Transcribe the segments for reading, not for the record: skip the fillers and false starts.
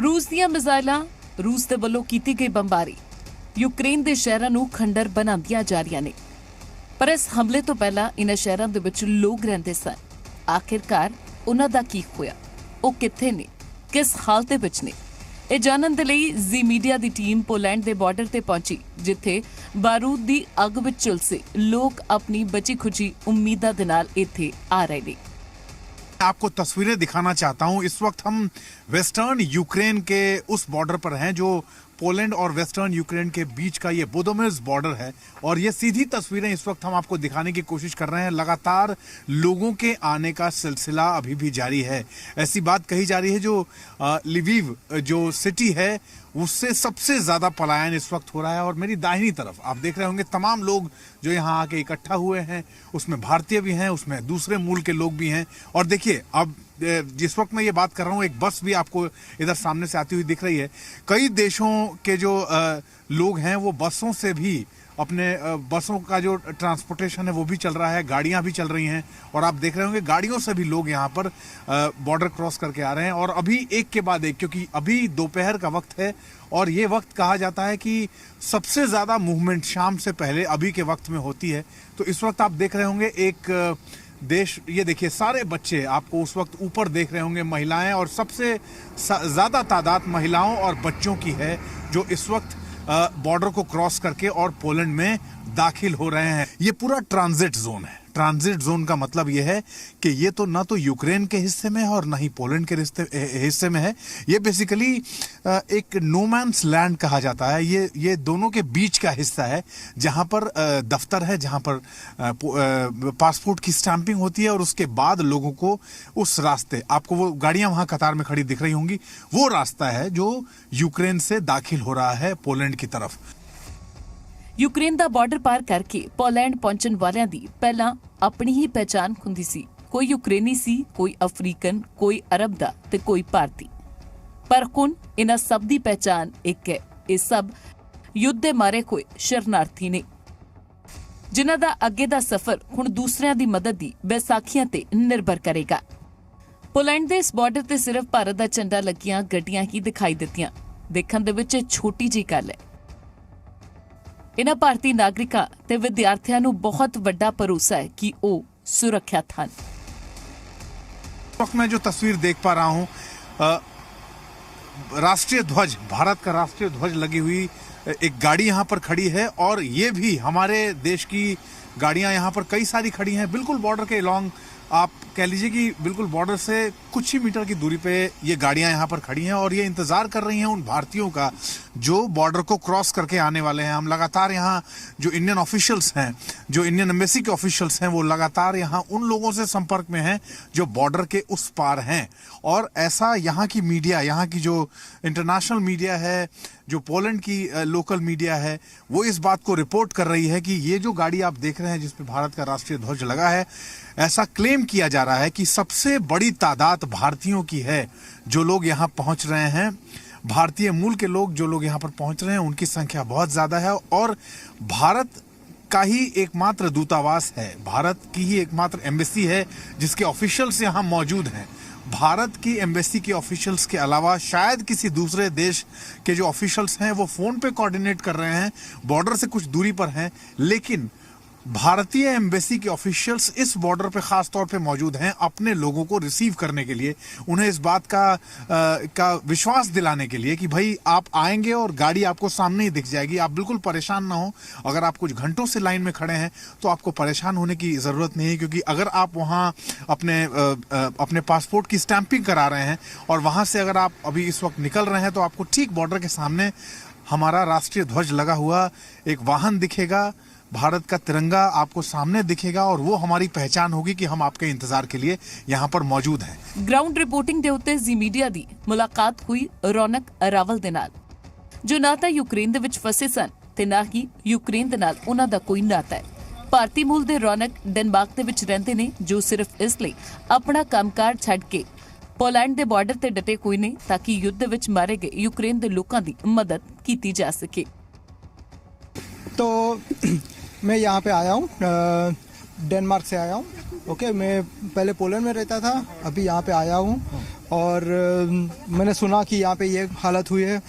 रूस ਦੀਆਂ ਮਿਜ਼ਾਈਲਾਂ, रूस ਦੇ ਵੱਲੋਂ ਕੀਤੀ ਗਈ ਬੰਬਾਰੀ ਯੂਕਰੇਨ ਦੇ ਸ਼ਹਿਰਾਂ ਨੂੰ ਖੰਡਰ ਬਣਾਉਂਦੀਆਂ ਜਾ ਰਹੀਆਂ ਨੇ। ਪਰ ਇਸ ਹਮਲੇ ਤੋਂ ਪਹਿਲਾਂ ਇਨ੍ਹਾਂ ਸ਼ਹਿਰਾਂ ਦੇ ਵਿੱਚ ਲੋਕ ਰਹਿੰਦੇ ਸਨ। ਆਖਿਰਕਾਰ ਉਹਨਾਂ ਦਾ ਕੀ ਹੋਇਆ, ਉਹ ਕਿੱਥੇ ਨੇ, ਕਿਸ ਹਾਲਤ ਦੇ ਵਿੱਚ ਨੇ? ਇਹ ਜਾਣਨ ਦੇ ਲਈ ਜ਼ੀ ਮੀਡੀਆ ਦੀ ਟੀਮ ਪੋਲੈਂਡ ਦੇ ਬਾਰਡਰ ਤੇ ਪਹੁੰਚੀ, ਜਿੱਥੇ ਬਾਰੂਦ ਦੀ ਅੱਗ ਵਿੱਚ ਝੁਲਸੇ ਲੋਕ ਆਪਣੀ ਬਚੀ ਖੁਚੀ ਉਮੀਦਾਂ ਦੇ ਨਾਲ ਇੱਥੇ ਆ ਰਹੇ ਨੇ। आपको तस्वीरें दिखाना चाहता हूं। इस वक्त हम वेस्टर्न यूक्रेन के उस बॉर्डर पर हैं जो पोलैंड और वेस्टर्न यूक्रेन के बीच का ये बोदोमिर्स बॉर्डर है, और ये सीधी तस्वीरें इस वक्त हम आपको दिखाने की कोशिश कर रहे हैं। लगातार लोगों के आने का सिलसिला अभी भी जारी है। ऐसी बात कही जा रही है जो लिविव जो सिटी है उससे सबसे ज्यादा पलायन इस वक्त हो रहा है। और मेरी दाहिनी तरफ आप देख रहे होंगे तमाम लोग जो यहाँ आके इकट्ठा हुए हैं, उसमें भारतीय भी हैं, उसमें दूसरे मूल के लोग भी हैं। और देखिए अब जिस वक्त मैं ये बात कर रहा हूँ, एक बस भी आपको इधर सामने से आती हुई दिख रही है। कई देशों के जो लोग हैं वो बसों से भी अपने बसों का जो ट्रांसपोर्टेशन है वो भी चल रहा है, गाड़ियां भी चल रही हैं। और आप देख रहे होंगे गाड़ियों से भी लोग यहाँ पर बॉर्डर क्रॉस करके आ रहे हैं। और अभी एक के बाद एक, क्योंकि अभी दोपहर का वक्त है और ये वक्त कहा जाता है कि सबसे ज्यादा मूवमेंट शाम से पहले अभी के वक्त में होती है। तो इस वक्त आप देख रहे होंगे एक देश, ये देखिए सारे बच्चे आपको उस वक्त ऊपर देख रहे होंगे, महिलाएं, और सबसे ज्यादा तादाद महिलाओं और बच्चों की है जो इस वक्त बॉर्डर को क्रॉस करके और पोलैंड में दाखिल हो रहे हैं। ये पूरा ट्रांजिट जोन है। ट्रांजिट जोन का मतलब यह है कि ये तो ना तो यूक्रेन के हिस्से में है और ना ही पोलैंड के हिस्से में है। ये बेसिकली एक नो मैन्स लैंड कहा जाता है। ये दोनों के बीच का हिस्सा है जहां पर दफ्तर है, जहां पर पासपोर्ट की स्टैंपिंग होती है, और उसके बाद लोगों को उस रास्ते, आपको वो गाड़ियां वहां कतार में खड़ी दिख रही होंगी, वो रास्ता है जो यूक्रेन से दाखिल हो रहा है पोलैंड की तरफ। ਯੂਕਰੇਨ ਦਾ ਬਾਰਡਰ ਪਾਰ ਕਰਕੇ ਪੋਲੈਂਡ ਪਹੁੰਚਣ ਵਾਲਿਆਂ ਦੀ ਪਹਿਲਾਂ ਆਪਣੀ ਹੀ ਪਹਿਚਾਣ ਹੁੰਦੀ ਸੀ। ਕੋਈ ਯੂਕਰੇਨੀ ਸੀ, ਕੋਈ ਅਫਰੀਕਨ, ਕੋਈ ਅਰਬ ਦਾ ਤੇ ਕੋਈ ਭਾਰਤੀ। ਪਰ ਹੁਣ ਇਹਨਾਂ ਸਭ ਦੀ ਪਹਿਚਾਣ ਇੱਕ ਹੈ। ਇਹ ਸਭ ਯੁੱਧ ਦੇ ਮਾਰੇ ਹੋਏ ਸ਼ਰਨਾਰਥੀ ਨੇ, ਜਿਨ੍ਹਾਂ ਦਾ ਅੱਗੇ ਦਾ ਸਫ਼ਰ ਹੁਣ ਦੂਸਰਿਆਂ ਦੀ ਮਦਦ ਦੀ ਬੈਸਾਖੀਆਂ ਤੇ ਨਿਰਭਰ ਕਰੇਗਾ। ਪੋਲੈਂਡ ਦੇ ਇਸ ਬਾਰਡਰ ਤੇ ਸਿਰਫ ਭਾਰਤ ਦਾ ਝੰਡਾ ਲੱਗੀਆਂ ਗੱਡੀਆਂ ਹੀ ਦਿਖਾਈ ਦਿੱਤੀਆਂ। ਦੇਖਣ ਦੇ ਵਿੱਚ ਛੋਟੀ ਜਿਹੀ ਗੱਲ ਹੈ। ਇਨ੍ਹਾਂ ਭਾਰਤੀ ਨਾਗਰਿਕਾਂ ਤੇ ਵਿਦਿਆਰਥੀਆਂ ਨੂੰ ਬਹੁਤ ਵੱਡਾ ਭਰੋਸਾ ਹੈ ਕਿ ਉਹ ਸੁਰੱਖਿਅਤ ਹਨ। मैं जो तस्वीर देख पा रहा हूं, राष्ट्रीय ध्वज, भारत का राष्ट्रीय ध्वज लगी हुई एक गाड़ी यहां पर खड़ी है, और ये भी हमारे देश की गाड़ियां यहां पर कई सारी खड़ी हैं, बिल्कुल बॉर्डर के अलॉन्ग। आप कह लीजिए कि बिल्कुल बॉर्डर से कुछ ही मीटर की दूरी पे ये गाड़ियां यहां पर खड़ी हैं, और ये इंतजार कर रही हैं उन भारतीयों का जो बॉर्डर को क्रॉस करके आने वाले हैं। हम लगातार यहां जो इंडियन ऑफिशियल्स हैं, जो इंडियन एम्बेसी के ऑफिशियल्स हैं, वो लगातार यहां उन लोगों से संपर्क में हैं जो बॉर्डर के उस पार हैं। और ऐसा यहां की मीडिया, यहां की जो इंटरनेशनल मीडिया है, जो पोलैंड की लोकल मीडिया है, वो इस बात को रिपोर्ट कर रही है कि ये जो गाड़ी आप देख रहे हैं जिसपे भारत का राष्ट्रीय ध्वज लगा है, ऐसा क्लेम किया जा रहा है कि सबसे बड़ी तादाद भारतीयों की है जो लोग यहाँ पहुंच रहे हैं। भारतीय मूल के लोग जो लोग यहाँ पर पहुंच रहे हैं उनकी संख्या बहुत ज्यादा है, और भारत का ही एकमात्र दूतावास है, भारत की ही एकमात्र एम्बेसी है जिसके ऑफिशियल्स यहाँ मौजूद हैं। भारत की एम्बेसी के ऑफिशियल्स के अलावा शायद किसी दूसरे देश के जो ऑफिशियल्स हैं वो फोन पे कोऑर्डिनेट कर रहे हैं, बॉर्डर से कुछ दूरी पर हैं, लेकिन भारतीय एम्बेसी के ऑफिशियल्स इस बॉर्डर पे खास तौर पे मौजूद हैं अपने लोगों को रिसीव करने के लिए, उन्हें इस बात का विश्वास दिलाने के लिए कि भाई आप आएंगे और गाड़ी आपको सामने ही दिख जाएगी, आप बिल्कुल परेशान ना हो। अगर आप कुछ घंटों से लाइन में खड़े हैं तो आपको परेशान होने की जरूरत नहीं है, क्योंकि अगर आप वहाँ अपने पासपोर्ट की स्टैंपिंग करा रहे हैं और वहां से अगर आप अभी इस वक्त निकल रहे हैं तो आपको ठीक बॉर्डर के सामने हमारा राष्ट्रीय ध्वज लगा हुआ एक वाहन दिखेगा, भारत का तिरंगा आपको सामने दिखेगा, और वो हमारी पहचान होगी कि हम आपके इंतजार के लिए यहाँ पर मौजूद हैं। ग्राउंड रिपोर्टिंग ਦੇ ਉੱਤੇ ਜ਼ੀ ਮੀਡੀਆ ਦੀ ਮੁਲਾਕਾਤ ਹੋਈ ਰੌਨਕ ਅਰਾਵਲ ਦੇ ਨਾਲ, ਜੋ ਨਾ ਤਾਂ ਯੂਕਰੇਨ ਦੇ ਵਿੱਚ ਫਸੇ ਸਨ ਤੇ ਨਾ ਹੀ ਯੂਕਰੇਨ ਦੇ ਨਾਲ ਉਹਨਾਂ ਦਾ ਕੋਈ ਨਾਤਾ ਹੈ। ਭਾਰਤੀ ਮੂਲ ਦੇ ਰੌਨਕ ਡੈਨਮਾਰਕ ਦੇ ਵਿੱਚ ਰਹਿੰਦੇ ਨੇ, ਜੋ ਸਿਰਫ ਇਸ ਲਈ ਆਪਣਾ ਕੰਮਕਾਰ ਛੱਡ ਕੇ ਪੋਲੈਂਡ ਦੇ ਬਾਰਡਰ ਤੇ ਡਟੇ ਹੋਏ ਨੇ ਤਾਂ ਕਿ ਯੁੱਧ ਵਿੱਚ ਮਾਰੇ ਗਏ ਯੂਕਰੇਨ ਦੇ ਲੋਕਾਂ ਦੀ ਮਦਦ ਕੀਤੀ ਜਾ ਸਕੇ। तो मैं यहाँ पे आया हूँ, डेनमार्क से आया हूँ। ओके, मैं पहले पोलैंड में रहता था, अभी यहाँ पे आया हूँ। और मैंने सुना कि यहाँ पे ये हालत हुई है,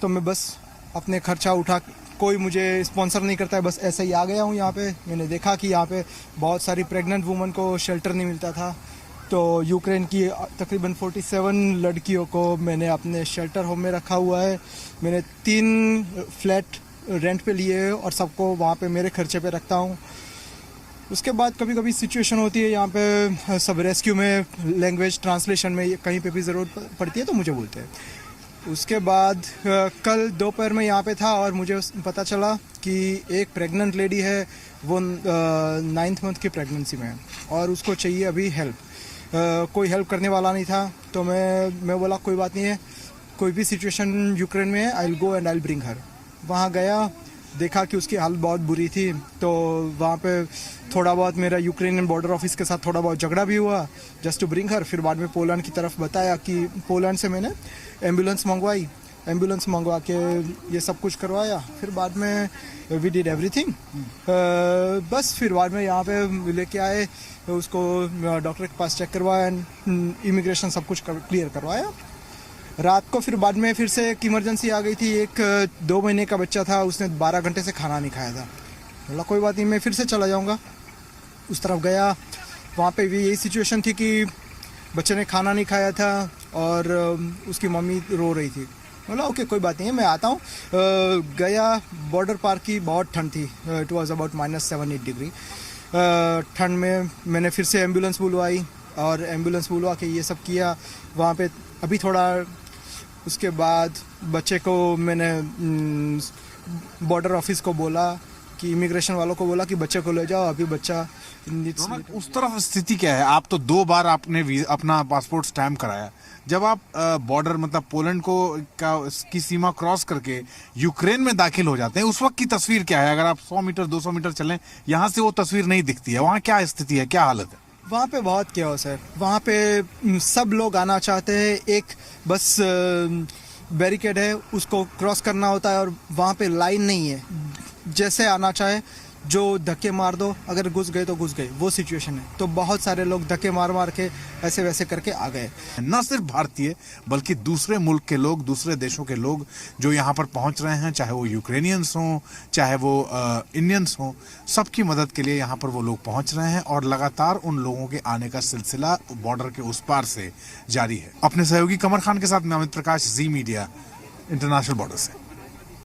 तो मैं बस अपने खर्चा उठा, कोई मुझे स्पॉन्सर नहीं करता है, बस ऐसे ही आ गया हूँ यहाँ पे। मैंने देखा कि यहाँ पे बहुत सारी प्रेग्नेंट वुमन को शेल्टर नहीं मिलता था, तो यूक्रेन की तकरीबन 47 लड़कियों को मैंने अपने शेल्टर होम में रखा हुआ है। मैंने 3 फ्लैट रेंट पे लिए और सबको वहाँ पे मेरे खर्चे पे रखता हूँ। उसके बाद कभी कभी सिचुएशन होती है यहाँ पे, सब रेस्क्यू में, लैंग्वेज ट्रांसलेशन में कहीं पे भी ज़रूरत पड़ती है तो मुझे बोलते हैं। उसके बाद कल दोपहर में यहाँ पे था और मुझे पता चला कि एक प्रेग्नेंट लेडी है, वो 9th मंथ की प्रेगनेंसी में है और उसको चाहिए अभी हेल्प। कोई हेल्प करने वाला नहीं था, तो मैं बोला कोई बात नहीं है, कोई भी सिचुएशन यूक्रेन में है, I will go and I will bring her. वहाँ गया, देखा कि उसकी हालत बहुत बुरी थी, तो वहाँ पे थोड़ा बहुत मेरा यूक्रेनियन बॉर्डर ऑफिस के साथ थोड़ा बहुत झगड़ा भी हुआ जस्ट टू ब्रिंग हर। फिर बाद में पोलैंड की तरफ बताया कि पोलैंड से मैंने एम्बुलेंस मंगवा के ये सब कुछ करवाया। फिर बाद में वी डिड एवरीथिंग, बस फिर बाद में यहाँ पे लेके आए, उसको डॉक्टर के पास चेक करवाया एंड इमिग्रेशन सब कुछ क्लियर करवाया। रात को फिर बाद में फिर से एक इमरजेंसी आ गई थी। एक 2 महीने का बच्चा था, उसने 12 घंटे से खाना नहीं खाया था। बोला कोई बात नहीं, मैं फिर से चला जाऊँगा। उस तरफ गया, वहाँ पे भी यही सिचुएशन थी कि बच्चे ने खाना नहीं खाया था और उसकी मम्मी रो रही थी। बोला ओके कोई बात नहीं है, मैं आता हूँ। गया, बॉर्डर पार की, बहुत ठंड थी, इट वाज अबाउट -7-8 डिग्री। ठंड में मैंने फिर से एम्बुलेंस बुलवाई और एम्बुलेंस बुलवा के ये सब किया वहाँ पे। अभी थोड़ा उसके बाद बच्चे को मैंने बॉर्डर ऑफिस को बोला कि इमिग्रेशन वालों को बोला कि बच्चे को ले जाओ, अभी बच्चा उस तरफ स्थिति क्या है? आप तो 2 बार आपने अपना पासपोर्ट स्टैम्प कराया। जब आप बॉर्डर मतलब पोलैंड की सीमा क्रॉस करके यूक्रेन में दाखिल हो जाते हैं, उस वक्त की तस्वीर क्या है? अगर आप 100 मीटर 200 मीटर चलें, यहाँ से वो तस्वीर नहीं दिखती है। वहाँ क्या स्थिति है, क्या हालत है? वहाँ पे बहुत केओस है। वहाँ पे सब लोग आना चाहते हैं, एक बस बैरिकेड है, उसको क्रॉस करना होता है और वहाँ पे लाइन नहीं है। जैसे आना चाहे, जो धक्के मार दो, अगर घुस गए तो घुस गए, वो सिचुएशन है। तो बहुत सारे लोग धक्के मार मार के ऐसे वैसे करके आ गए। न सिर्फ भारतीय बल्कि दूसरे मुल्क के लोग, दूसरे देशों के लोग जो यहाँ पर पहुँच रहे हैं, चाहे वो यूक्रेनियंस हों, चाहे वो इंडियंस हों, सबकी मदद के लिए यहाँ पर वो लोग पहुँच रहे हैं और लगातार उन लोगों के आने का सिलसिला बॉर्डर के उस पार से जारी है। अपने सहयोगी कमर खान के साथ मैं अमित प्रकाश, जी मीडिया, इंटरनेशनल बॉर्डर से।